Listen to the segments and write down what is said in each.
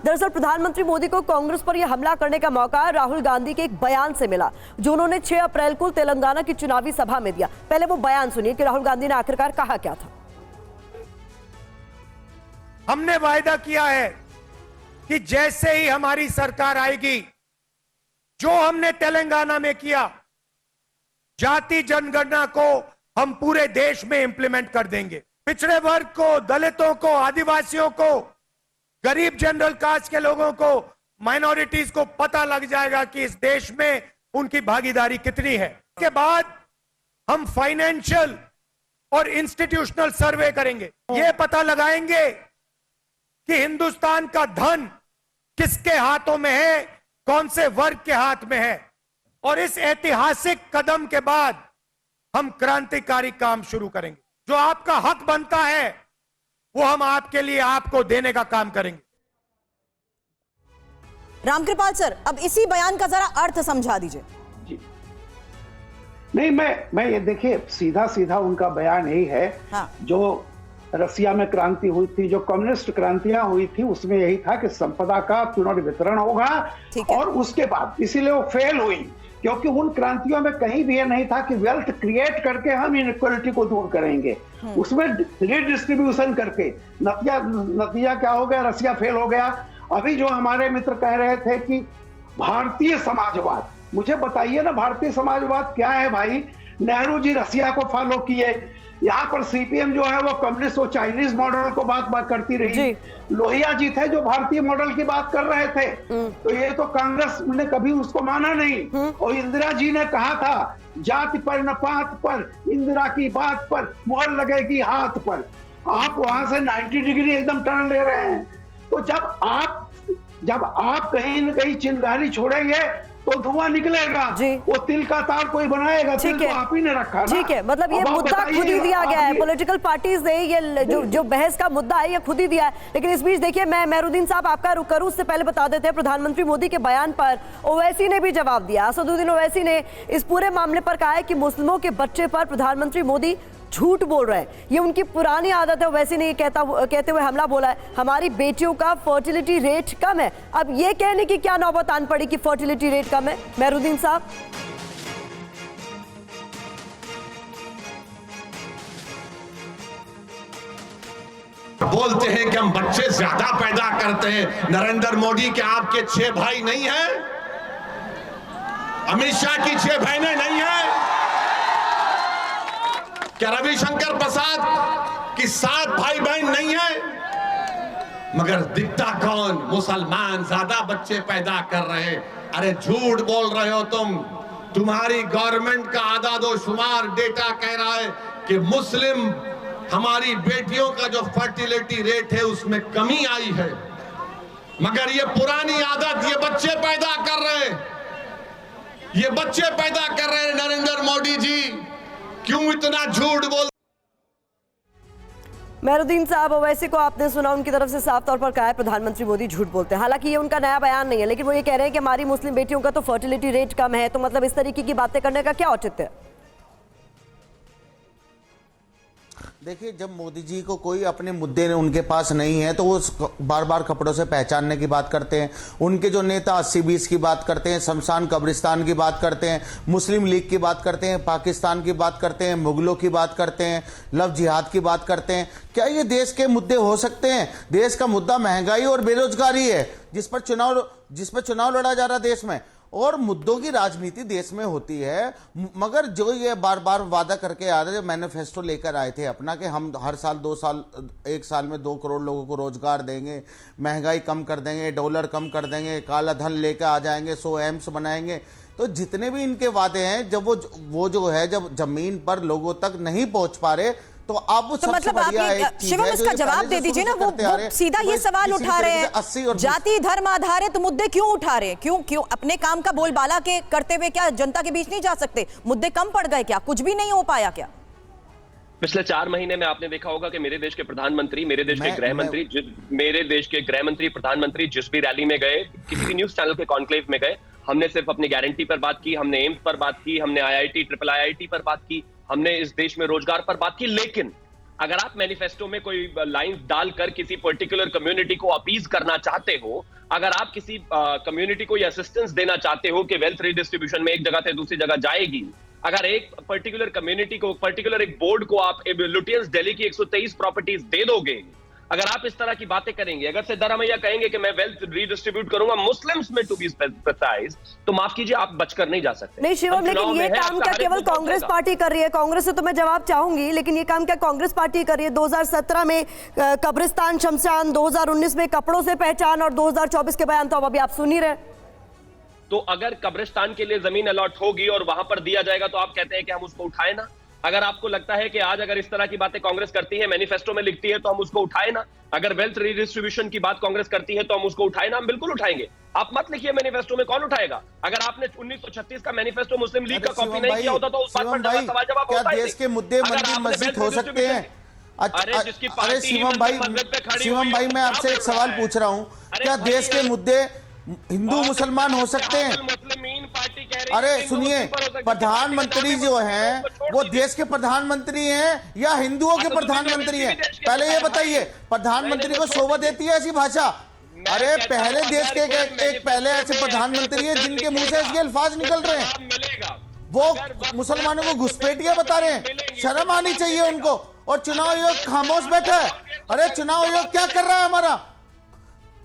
दरअसल प्रधानमंत्री मोदी को कांग्रेस पर यह हमला करने का मौका राहुल गांधी के एक बयान से मिला जो उन्होंने 6 अप्रैल को तेलंगाना की चुनावी सभा में दिया। पहले वो बयान सुनिए कि राहुल गांधी ने आखिरकार कहा क्या था। हमने वायदा किया है कि जैसे ही हमारी सरकार आएगी, जो हमने तेलंगाना में किया, जाति जनगणना को हम पूरे देश में इंप्लीमेंट कर देंगे। पिछड़े वर्ग को, दलितों को, आदिवासियों को, गरीब जनरल कास्ट के लोगों को, माइनॉरिटीज को पता लग जाएगा कि इस देश में उनकी भागीदारी कितनी है। इसके बाद हम फाइनेंशियल और इंस्टीट्यूशनल सर्वे करेंगे। ये पता लगाएंगे कि हिंदुस्तान का धन किसके हाथों में है, कौन से वर्ग के हाथ में है। और इस ऐतिहासिक कदम के बाद हम क्रांतिकारी काम शुरू करेंगे। जो आपका हक बनता है वो हम आपके लिए, आपको देने का काम करेंगे। रामकृपाल सर, अब इसी बयान का जरा अर्थ समझा दीजिए। जी नहीं, मैं ये देखिए, सीधा सीधा उनका बयान यही है। हाँ। जो रसिया में क्रांति हुई थी, जो कम्युनिस्ट क्रांतियां हुई थी, उसमें यही था कि संपदा का पुनर्वितरण होगा और उसके बाद, इसीलिए वो फेल हुई, क्योंकि उन क्रांतियों में कहीं भी ये नहीं था कि वेल्थ क्रिएट करके हम इनइक्वालिटी को दूर करेंगे। उसमें रीडिस्ट्रीब्यूशन करके नतीजा क्या हो गया? रसिया फेल हो गया। अभी जो हमारे मित्र कह रहे थे कि भारतीय समाजवाद, मुझे बताइए ना, भारतीय समाजवाद क्या है भाई? नेहरू जी रसिया को फॉलो किए, यहाँ पर सीपीएम जो है वो कम्युनिस्ट, वो चाइनीज मॉडल को बात करती रही। लोहिया जी थे जो भारतीय मॉडल की बात कर रहे थे, तो ये तो कांग्रेस ने कभी उसको माना नहीं। और इंदिरा जी ने कहा था, जाति पर न पात पर, इंदिरा की बात पर मोहर लगेगी हाथ पर। आप वहां से 90 डिग्री एकदम टर्न ले रहे हैं। तो जब आप कहीं न कहीं चिंगारी छोड़ेंगे तो धुआं निकलेगा। वो तिल का तार कोई बनाएगा, तिल तो आप ही ने रखा ना। ठीक है, मतलब ये मुद्दा खुद ही दिया गया है, पॉलिटिकल पार्टीज ने ये जो बहस का मुद्दा है ये खुद ही दिया है। लेकिन इस बीच देखिए, मैं मेहरुद्दीन साहब आपका रुख करूं उससे पहले बता देते हैं, प्रधानमंत्री मोदी के बयान पर ओवैसी ने भी जवाब दिया। असदुद्दीन ओवैसी ने इस पूरे मामले पर कहा है कि मुस्लिमों के बच्चे पर प्रधानमंत्री मोदी झूठ बोल रहे हैं, ये उनकी पुरानी आदत है। ओवैसी ने ये कहते हुए हमला बोला है, हमारी बेटियों का फर्टिलिटी रेट कम है। अब ये कहने की क्या नौबत आन पड़ी कि फर्टिलिटी रेट कम है? मेहरुद्दीन साहब, बोलते हैं कि हम बच्चे ज्यादा पैदा करते हैं। नरेंद्र मोदी के आपके 6 भाई नहीं हैं? अमित शाह की 6 बहनें नहीं हैं? क्या रविशंकर प्रसाद की 7 भाई बहन नहीं है? मगर दिखता कौन? मुसलमान ज्यादा बच्चे पैदा कर रहे हैं। अरे झूठ बोल रहे हो तुम। तुम्हारी गवर्नमेंट का आदादोशुमार डेटा कह रहा है कि मुस्लिम हमारी बेटियों का जो फर्टिलिटी रेट है उसमें कमी आई है। मगर ये पुरानी आदत, ये बच्चे पैदा कर रहे हैं, ये बच्चे पैदा कर रहे हैं। नरेंद्र मोदी जी क्यों इतना झूठ बोल? मेहरुद्दीन साहब, ओवैसी को आपने सुना, उनकी तरफ से साफ तौर पर कहा है प्रधानमंत्री मोदी झूठ बोलते हैं। हालांकि ये उनका नया बयान नहीं है, लेकिन वो ये कह रहे हैं कि हमारी मुस्लिम बेटियों का तो फर्टिलिटी रेट कम है। तो मतलब इस तरीके की बातें करने का क्या औचित्य है? देखिए, जब मोदी जी को कोई अपने मुद्दे उनके पास नहीं है तो वो बार बार कपड़ों से पहचानने की बात करते हैं। उनके जो नेता 80-20 की बात करते हैं, शमशान कब्रिस्तान की बात करते हैं, मुस्लिम लीग की बात करते हैं, पाकिस्तान की बात करते हैं, मुगलों की बात करते हैं, लव जिहाद की बात करते हैं। क्या ये देश के मुद्दे हो सकते हैं? देश का मुद्दा महंगाई और बेरोजगारी है, जिस पर चुनाव लड़ा जा रहा है देश में, और मुद्दों की राजनीति देश में होती है। मगर जो ये बार बार वादा करके आ रहे हैं, मैनिफेस्टो लेकर आए थे अपना कि हम हर साल 1 साल में 2 करोड़ लोगों को रोजगार देंगे, महंगाई कम कर देंगे, डॉलर कम कर देंगे, काला धन लेकर आ जाएंगे, 100 एम्स बनाएंगे। तो जितने भी इनके वादे हैं, जब वो जो है, जब जमीन पर लोगों तक नहीं पहुंच पा रहे, तो आप तो मतलब आप शिवम इसका जवाब दे दीजिए ना। वो सीधा ये सवाल उठा रहे हैं, जाति धर्म आधारित मुद्दे क्यों उठा रहे हैं? क्यों अपने काम का बोलबाला के करते हुए क्या जनता के बीच नहीं जा सकते? मुद्दे कम पड़ गए क्या? कुछ भी नहीं हो पाया क्या? पिछले 4 महीने में आपने देखा होगा कि मेरे देश के प्रधानमंत्री, मेरे देश के गृह मंत्री, प्रधानमंत्री जिस भी रैली में गए, किसी भी न्यूज चैनल के कॉन्क्लेव में गए, हमने सिर्फ अपनी गारंटी पर बात की, हमने एम्स पर बात की, हमने IIT, IIIT पर बात की, हमने इस देश में रोजगार पर बात की। लेकिन अगर आप मैनिफेस्टो में कोई लाइन डालकर किसी पर्टिकुलर कम्युनिटी को अपीज करना चाहते हो, अगर आप किसी कम्युनिटी को असिस्टेंस देना चाहते हो कि वेल्थ रिडिस्ट्रीब्यूशन में एक जगह से दूसरी जगह जाएगी, अगर एक पर्टिकुलर कम्युनिटी को, पर्टिकुलर एक बोर्ड को आप लुटियंस दिल्ली की 123 प्रॉपर्टीज दे दोगे, अगर आप इस तरह की बातें करेंगे, अगर सिद्धारमैया कहेंगे कि मैं वेल्थ रीडिस्ट्रीब्यूट करूंगा मुस्लिम्स में टू बी प्रिसाइज, तो माफ कीजिए आप बचकर नहीं जा सकते। नहीं शिवम, लेकिन ये काम क्या केवल कांग्रेस पार्टी कर रही है? कांग्रेस से तो मैं जवाब चाहूंगी, लेकिन ये काम क्या कांग्रेस पार्टी कर रही है? 2017 में कब्रिस्तान शमशान, 2019 में कपड़ों से पहचान और 2024 के बयान तो अब अभी आप सुन ही रहे। तो अगर कब्रिस्तान के लिए जमीन अलॉट होगी और वहां पर दिया जाएगा तो आप कहते हैं कि हम उसको उठाए ना? अगर आपको लगता है कि आज अगर इस तरह की बातें कांग्रेस करती है, मैनिफेस्टो में लिखती है, तो हम उसको उठाए ना? अगर वेल्थ रिडिस्ट्रीब्यूशन की बात कांग्रेस करती है तो हम उसको उठाए ना? हम बिल्कुल उठाएंगे। आप मत लिखिए मैनिफेस्टो में, कौन उठाएगा? अगर आपने 1936 का मैनिफेस्टो मुस्लिम लीग का कॉपी नहीं किया होता तो उस बात पर सवाल जवाब क्या होता है। देश के मुद्दे मंदिर मस्जिद हो सकते हैं? अरे शिवम भाई मैं आपसे एक सवाल पूछ रहा हूं, क्या देश के मुद्दे हिंदू मुसलमान हो सकते हैं? अरे सुनिए, प्रधानमंत्री जो हैं वो देश के प्रधानमंत्री हैं या हिंदुओं के प्रधानमंत्री हैं? पहले ये बताइए, प्रधानमंत्री को शोभा देती है ऐसी भाषा? अरे पहले देश के एक पहले ऐसे प्रधानमंत्री हैं जिनके मुंह से ऐसे अल्फाज निकल रहे हैं, वो मुसलमानों को घुसपैठिया बता रहे हैं। शर्म आनी चाहिए उनको। और चुनाव आयोग खामोश बैठा है। अरे चुनाव आयोग क्या कर रहा है? हमारा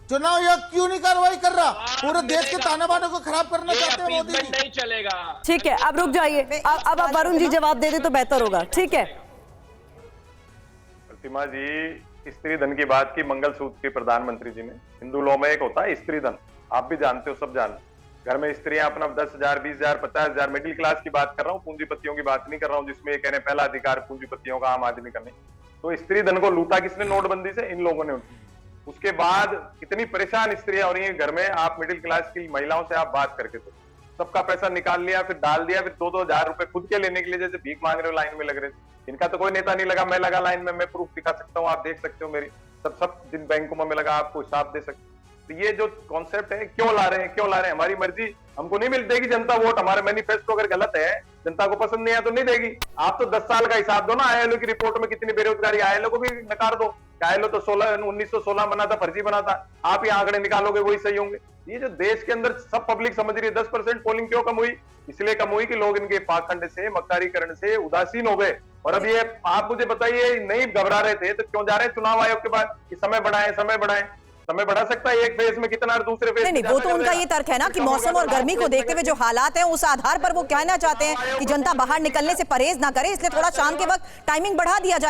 चुनाव आयोग क्यों नहीं कार्रवाई कर रहा? पूरे देश के ताने बाने को खराब करना चाहते हैं मोदी जी। नहीं चलेगा। ठीक है, अब रुक जाइए, अब आप वरुण जी जवाब दे दे तो बेहतर होगा। ठीक है प्रतिमा जी, स्त्री धन की बात की, मंगलसूत्र की प्रधानमंत्री जी ने। हिंदू लॉ में एक होता है स्त्री धन, आप भी जानते हो, सब जानते। घर में स्त्रियां अपना 10,000, 20,000, 50,000, मिडिल क्लास की बात कर रहा हूँ, पूंजीपतियों की बात नहीं कर रहा हूँ, जिसमें ये कहने पहला अधिकार पूंजीपतियों का, आम आदमी का नहीं। तो स्त्री धन को लूटा किसने? नोटबंदी से इन लोगों ने। उसके बाद कितनी परेशान स्त्रियां हो रही हैं घर में, आप मिडिल क्लास की महिलाओं से आप बात करके, तो सबका पैसा निकाल लिया, फिर डाल दिया, फिर 2-2 हजार रुपए खुद के लेने के लिए जैसे भीख मांग रहे हो, लाइन में लग रहे थे। इनका तो कोई नेता नहीं लगा, मैं लगा लाइन में, मैं प्रूफ दिखा सकता हूँ, आप देख सकते हो मेरी, सब जिन बैंकों में लगा, आपको हिसाब दे सकते। तो ये जो कॉन्सेप्ट है, क्यों ला रहे हैं? हमारी मर्जी, हमको नहीं मिलती जनता वोट। हमारे मैनिफेस्टो अगर गलत है, जनता को पसंद नहीं है तो नहीं देगी। आप तो 10 साल का हिसाब दो ना, आईएलओ की रिपोर्ट में कितनी बेरोजगारी, आईएलओ को भी नकार दो। आईएलओ तो 1916 बना था, फर्जी बना था। आप ये आंकड़े निकालोगे वही सही होंगे। ये जो देश के अंदर सब पब्लिक समझ रही है, 10% पोलिंग क्यों कम हुई? इसलिए कम हुई कि लोग इनके पाखंड से, मक्कारीकरण से उदासीन हो गए। और अब ये आप मुझे बताइए, नहीं घबरा रहे थे तो क्यों जा रहे हैं चुनाव आयोग के बाद कि समय बढ़ाएं? समय बढ़ा सकता है एक फेज में कितना, दूसरे फेज नहीं, वो तो उनका ये तर्क है ना कि मौसम और गर्मी को देखते हुए जो हालात हैं, उस आधार पर वो कहना चाहते हैं कि जनता बाहर निकलने से परहेज ना करे, इसलिए थोड़ा शाम के वक्त टाइमिंग बढ़ा दिया जाए।